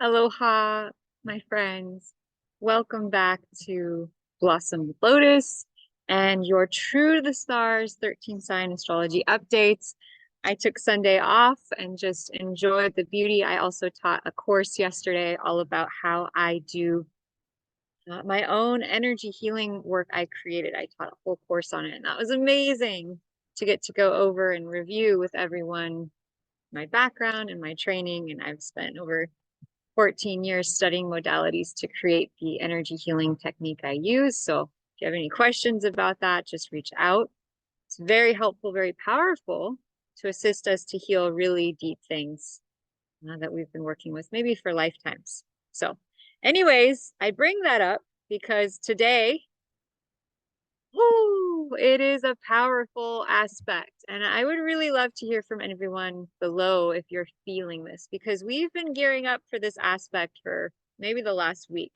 Aloha, my friends. Welcome back to Blossom Lotus and your True to the Stars 13 sign astrology updates. I took Sunday off and just enjoyed the beauty. I also taught a course yesterday all about how I do my own energy healing work I created. I taught a whole course on it, and that was amazing to get to go over and review with everyone my background and my training. And I've spent over 14 years studying modalities to create the energy healing technique I use. So if you have any questions about that, just reach out. It's very helpful, very powerful to assist us to heal really deep things that we've been working with, maybe for lifetimes. So anyways, I bring that up because today, it is a powerful aspect. And I would really love to hear from everyone below if you're feeling this, because we've been gearing up for this aspect for maybe the last week.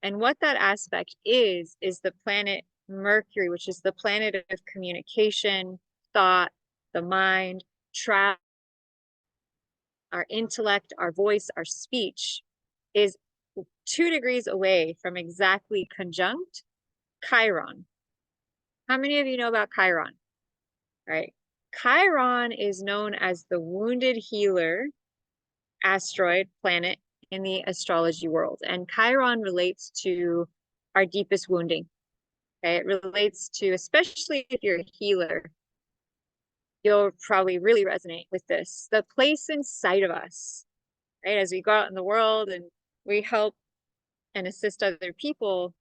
And what that aspect is the planet Mercury, which is the planet of communication, thought, the mind, travel, our intellect, our voice, our speech, is 2 degrees away from exactly conjunct Chiron. How many of you know about Chiron? Right? Chiron is known as the wounded healer asteroid planet in the astrology world. And Chiron relates to our deepest wounding. Okay? It relates to, especially if you're a healer, you'll probably really resonate with this. The place inside of us, right? As we go out in the world and we help and assist other people,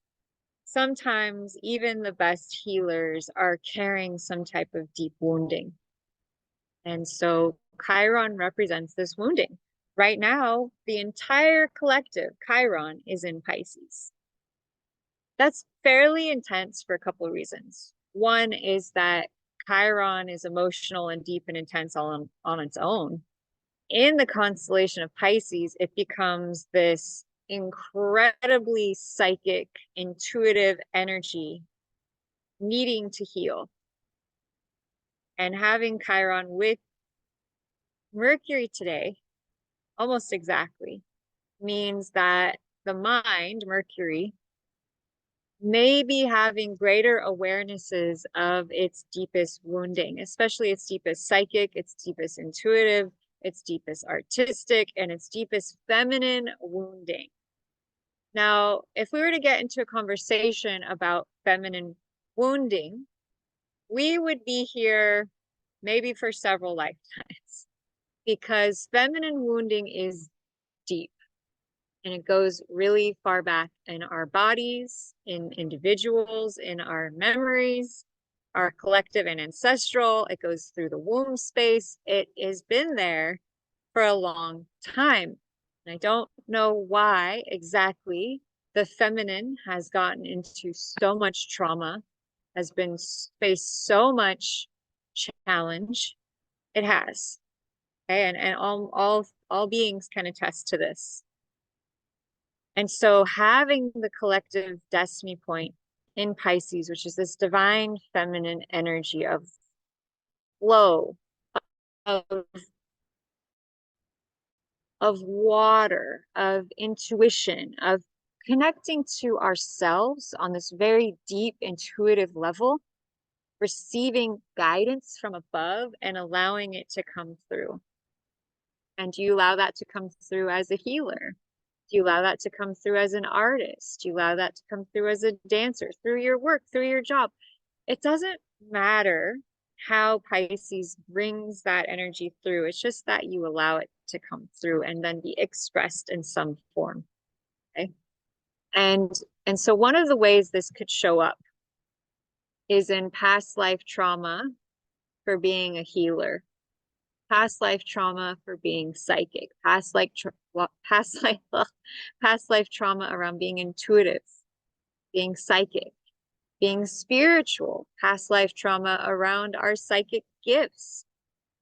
sometimes even the best healers are carrying some type of deep wounding. And so Chiron represents this wounding. Right now, the entire collective, Chiron, is in Pisces. That's fairly intense for a couple of reasons. One is that Chiron is emotional and deep and intense on its own. In the constellation of Pisces, it becomes this incredibly psychic, intuitive energy needing to heal. And having Chiron with Mercury today, almost exactly, means that the mind, Mercury, may be having greater awarenesses of its deepest wounding, especially its deepest psychic, its deepest intuitive, its deepest artistic, and its deepest feminine wounding. Now, if we were to get into a conversation about feminine wounding, we would be here maybe for several lifetimes, because feminine wounding is deep and it goes really far back in our bodies, in individuals, in our memories, our collective and ancestral. It goes through the womb space. It has been there for a long time. And I don't know why exactly the feminine has gotten into so much trauma, has been faced so much challenge. It has. Okay, and all beings can attest to this. And so having the collective destiny point in Pisces, which is this divine feminine energy of flow, of, of water, of intuition, of connecting to ourselves on this very deep intuitive level, receiving guidance from above and allowing it to come through. And do you allow that to come through as a healer? Do you allow that to come through as an artist? Do you allow that to come through as a dancer, through your work, through your job? It doesn't matter how Pisces brings that energy through. It's just that you allow it to come through and then be expressed in some form. Okay. And so one of the ways this could show up is in past life trauma for being a healer, past life trauma for being psychic, past life trauma around being intuitive, being psychic, being spiritual, past life trauma around our psychic gifts.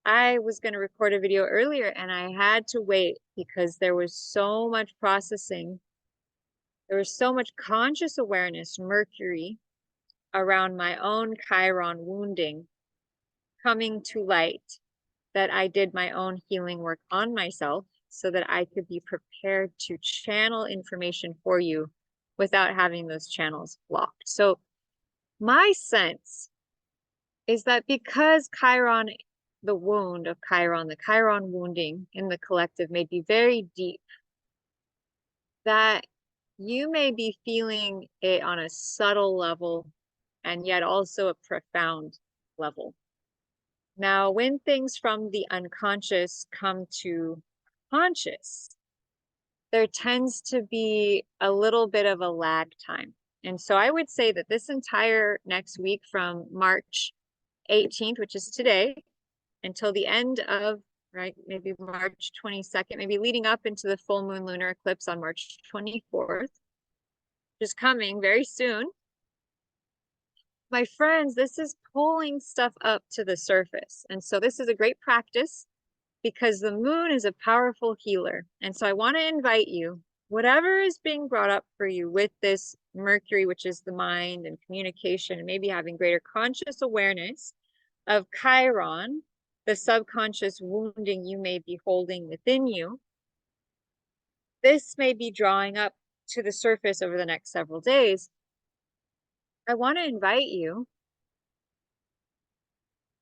I was going to record a video earlier and I had to wait because there was so much processing. There was so much conscious awareness, Mercury, around my own Chiron wounding coming to light, that I did my own healing work on myself so that I could be prepared to channel information for you without having those channels blocked. So my sense is that because Chiron, the wound of Chiron, the Chiron wounding in the collective may be very deep, that you may be feeling it on a subtle level and yet also a profound level. Now, when things from the unconscious come to conscious, there tends to be a little bit of a lag time. And so I would say that this entire next week from March 18th, which is today, until the end of, right, maybe March 22nd, maybe leading up into the full moon lunar eclipse on March 24th, which is coming very soon. My friends, this is pulling stuff up to the surface. And so this is a great practice because the moon is a powerful healer. And so I want to invite you, whatever is being brought up for you with this Mercury, which is the mind and communication, and maybe having greater conscious awareness of Chiron, the subconscious wounding you may be holding within you, this may be drawing up to the surface over the next several days. I want to invite you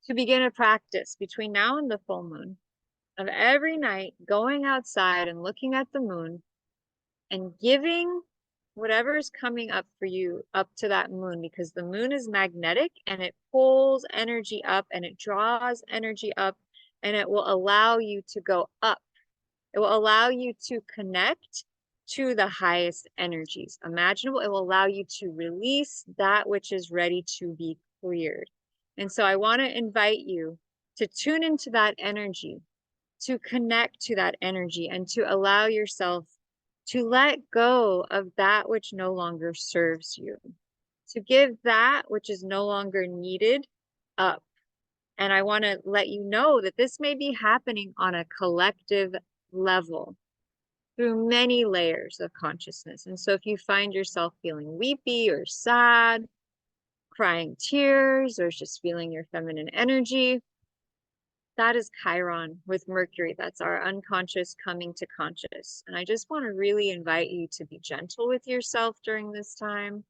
to begin a practice between now and the full moon of every night going outside and looking at the moon and giving whatever is coming up for you up to that moon, because the moon is magnetic and it pulls energy up and it draws energy up, and it will allow you to go up. It will allow you to connect to the highest energies imaginable. It will allow you to release that which is ready to be cleared. And so I want to invite you to tune into that energy, to connect to that energy, and to allow yourself to let go of that which no longer serves you, to give that which is no longer needed up. And I want to let you know that this may be happening on a collective level through many layers of consciousness. And so if you find yourself feeling weepy or sad, crying tears, or just feeling your feminine energy, that is Chiron with Mercury. That's our unconscious coming to conscious. And I just want to really invite you to be gentle with yourself during this time,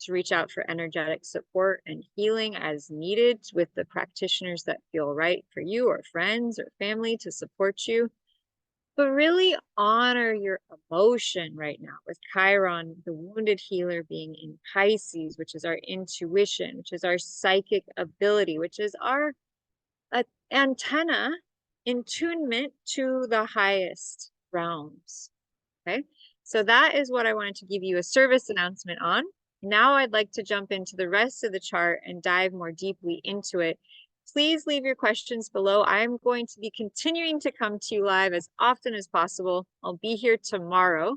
to reach out for energetic support and healing as needed with the practitioners that feel right for you, or friends or family to support you. But really honor your emotion right now with Chiron, the wounded healer, being in Pisces, which is our intuition, which is our psychic ability, which is our antenna in tunement to the highest realms. Okay, so that is what I wanted to give you a service announcement on. Now I'd like to jump into the rest of the chart and dive more deeply into it. Please leave your questions below. I'm going to be continuing to come to you live as often as possible. I'll be here tomorrow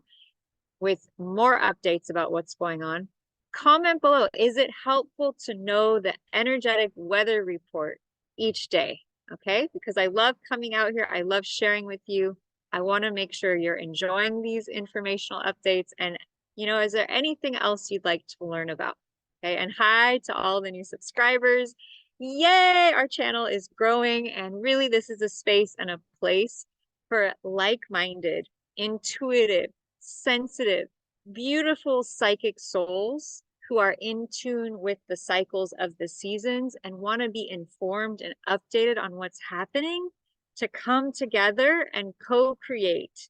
with more updates about what's going on. Comment below. Is it helpful to know the energetic weather report each day? Okay, because I love coming out here. I love sharing with you. I want to make sure you're enjoying these informational updates. And, you know, is there anything else you'd like to learn about? Okay, and hi to all the new subscribers. Yay, our channel is growing. And really, this is a space and a place for like-minded, intuitive, sensitive, beautiful psychic souls who are in tune with the cycles of the seasons and want to be informed and updated on what's happening, to come together and co-create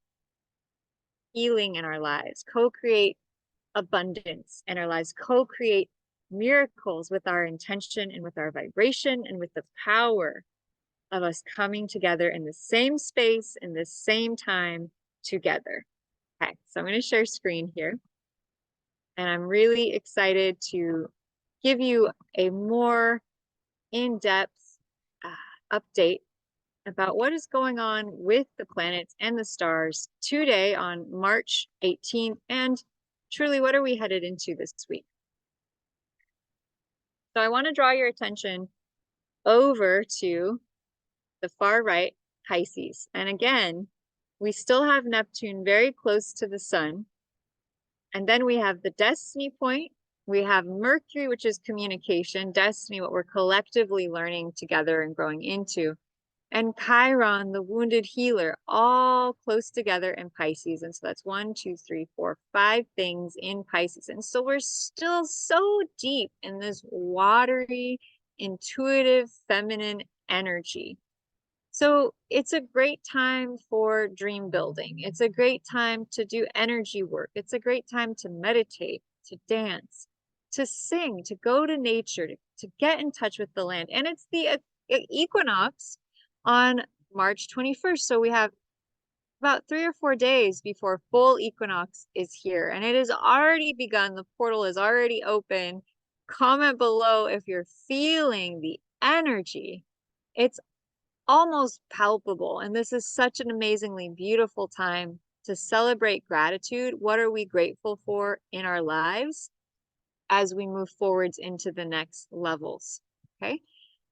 healing in our lives, co-create abundance in our lives, co-create miracles with our intention and with our vibration and with the power of us coming together in the same space in the same time together. Okay, so I'm going to share screen here. And I'm really excited to give you a more in-depth update about what is going on with the planets and the stars today on March 18th. And truly, what are we headed into this week? So I want to draw your attention over to the far right, Pisces. And again, we still have Neptune very close to the sun. And then we have the destiny point. We have Mercury, which is communication, destiny, what we're collectively learning together and growing into. and Chiron, the wounded healer, all close together in Pisces. And so that's 1, 2, 3, 4, 5 things in Pisces. And so we're still so deep in this watery, intuitive, feminine energy. So it's a great time for dream building. It's a great time to do energy work. It's a great time to meditate, to dance, to sing, to go to nature, to get in touch with the land. And it's the equinox on March 21st. So we have about 3 or 4 days before full equinox is here. And it has already begun. The portal is already open. Comment below if you're feeling the energy. It's almost palpable. And this is such an amazingly beautiful time to celebrate gratitude. What are we grateful for in our lives as we move forwards into the next levels? Okay.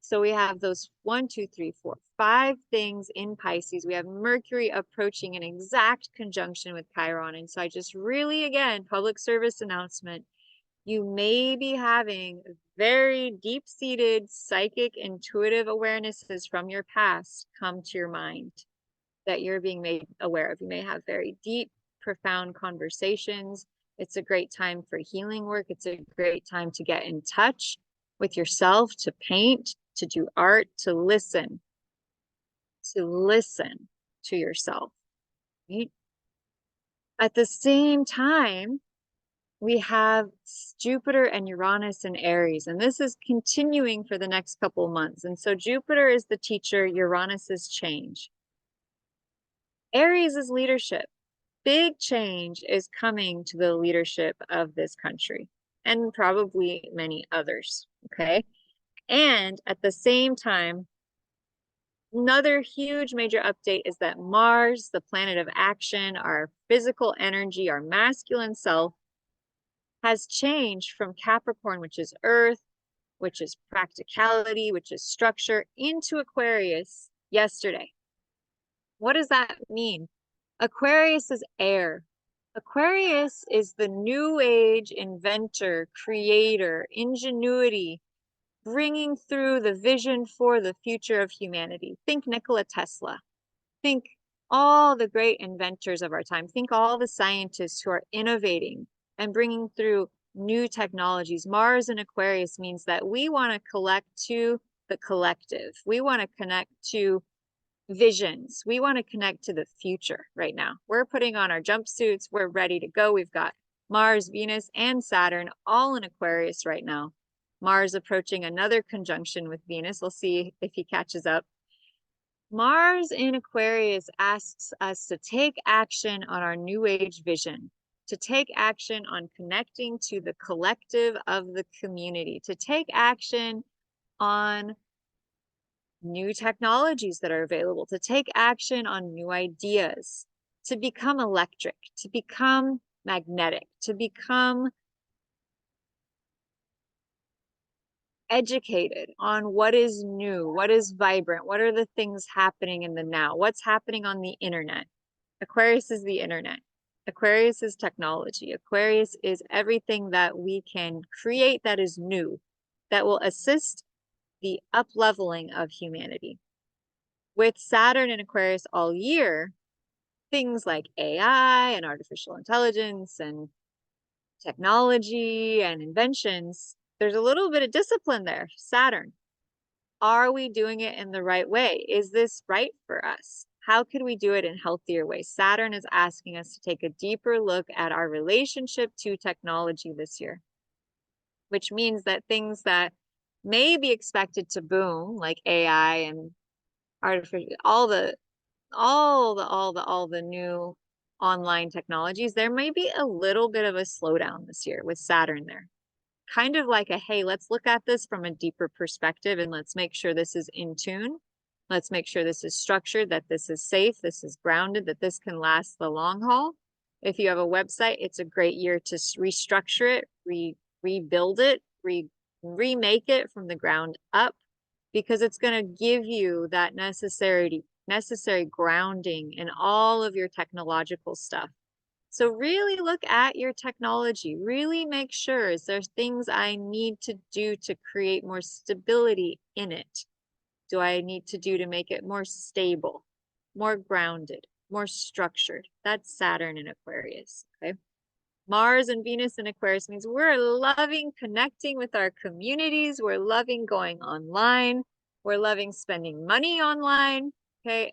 So we have those 1, 2, 3, 4, 5 things in Pisces. We have Mercury approaching an exact conjunction with Chiron. And so I just really, again, public service announcement. You may be having very deep-seated psychic intuitive awarenesses from your past come to your mind that you're being made aware of. You may have very deep, profound conversations. It's a great time for healing work. It's a great time to get in touch with yourself, to paint, to do art, to listen to yourself. Right? At the same time, we have Jupiter and Uranus in Aries, and this is continuing for the next couple of months. And so Jupiter is the teacher, Uranus is change. Aries is leadership. Big change is coming to the leadership of this country and probably many others, okay? And at the same time, another huge major update is that Mars, the planet of action, our physical energy, our masculine self, has changed from Capricorn, which is earth, which is practicality, which is structure, into Aquarius yesterday. What does that mean? Aquarius is air. Aquarius is the new age inventor, creator, ingenuity, bringing through the vision for the future of humanity. Think Nikola Tesla. Think all the great inventors of our time. Think all the scientists who are innovating and bringing through new technologies. Mars and Aquarius means that we want to collect to the collective. We want to connect to visions. We want to connect to the future right now. We're putting on our jumpsuits. We're ready to go. We've got Mars, Venus, and Saturn all in Aquarius right now. Mars approaching another conjunction with Venus. We'll see if he catches up. Mars in Aquarius asks us to take action on our new age vision, to take action on connecting to the collective of the community, to take action on new technologies that are available, to take action on new ideas, to become electric, to become magnetic, to become educated on what is new, what is vibrant, what are the things happening in the now, what's happening on the internet. Aquarius is the internet. Aquarius is technology. Aquarius is everything that we can create that is new, that will assist the up-leveling of humanity. With Saturn in Aquarius all year, things like AI and artificial intelligence and technology and inventions, there's a little bit of discipline there. Saturn, are we doing it in the right way? Is this right for us? How could we do it in healthier ways? Saturn is asking us to take a deeper look at our relationship to technology this year, which means that things that may be expected to boom, like AI and artificial, all the new online technologies, there may be a little bit of a slowdown this year with Saturn there. Kind of like a, hey, let's look at this from a deeper perspective and let's make sure this is in tune. Let's make sure this is structured, that this is safe, this is grounded, that this can last the long haul. If you have a website, it's a great year to restructure it, rebuild it, remake it from the ground up, because it's going to give you that necessary grounding in all of your technological stuff. So really look at your technology. Really make sure, is there things I need to do to create more stability in it? do I need to do to make it more stable, more grounded, more structured? That's Saturn in Aquarius, okay? Mars and Venus in Aquarius means we're loving connecting with our communities. We're loving going online. We're loving spending money online, okay?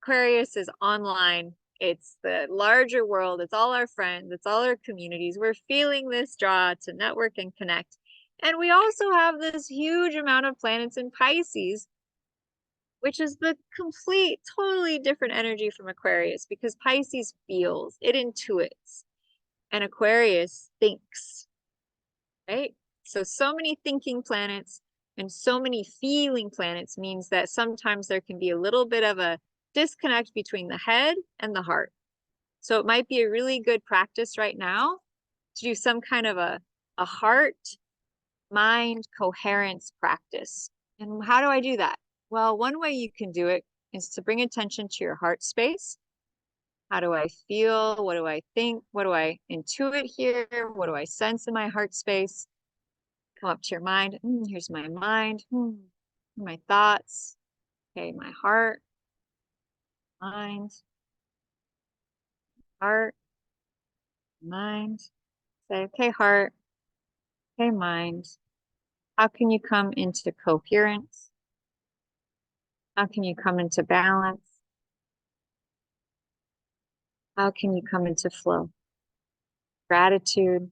Aquarius is online. It's the larger world. It's all our friends. It's all our communities. We're feeling this draw to network and connect. And we also have this huge amount of planets in Pisces, which is the complete, totally different energy from Aquarius because Pisces feels, it intuits, and Aquarius thinks, right? So many thinking planets and so many feeling planets means that sometimes there can be a little bit of a disconnect between the head and the heart. So it might be a really good practice right now to do some kind of a heart mind coherence practice. And how do I do that? Well, one way you can do it is to bring attention to your heart space. How do I feel? What do I think? What do I intuit here? What do I sense in my heart space? Come up to your mind. Here's my mind. My thoughts. Okay, my heart, mind, heart, mind. Say, okay, heart, okay, mind. How can you come into coherence? How can you come into balance? How can you come into flow? Gratitude,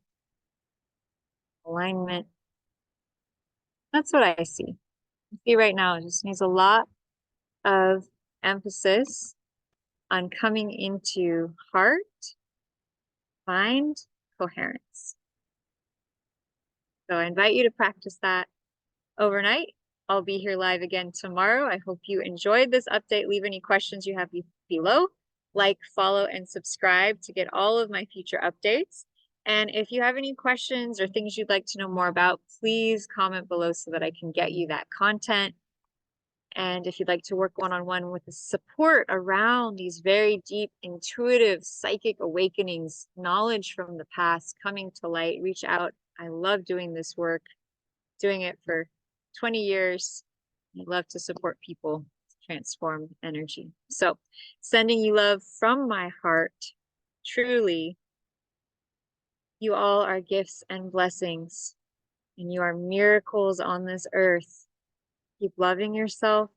alignment. That's what I see. I see right now it just needs a lot of emphasis on coming into heart, mind, coherence. So I invite you to practice that overnight. I'll be here live again tomorrow. I hope you enjoyed this update. Leave any questions you have below. Like, follow, and subscribe to get all of my future updates. And if you have any questions or things you'd like to know more about, please comment below so that I can get you that content. And if you'd like to work one-on-one with the support around these very deep, intuitive, psychic awakenings, knowledge from the past coming to light, reach out. I love doing this work, doing it for 20 years. I love to support people to transform energy. So sending you love from my heart. Truly, you all are gifts and blessings, and you are miracles on this earth. Keep loving yourself.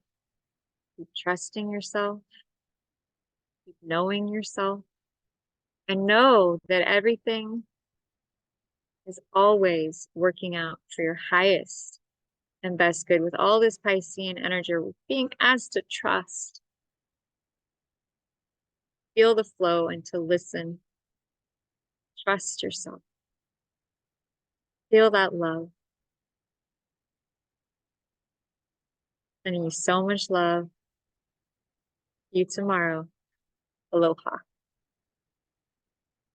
Keep trusting yourself. Keep knowing yourself. And know that everything is always working out for your highest and best good. With all this Piscean energy, we're being asked to trust, feel the flow, and to listen. Trust yourself. Feel that love. Sending you so much love. See you tomorrow. Aloha.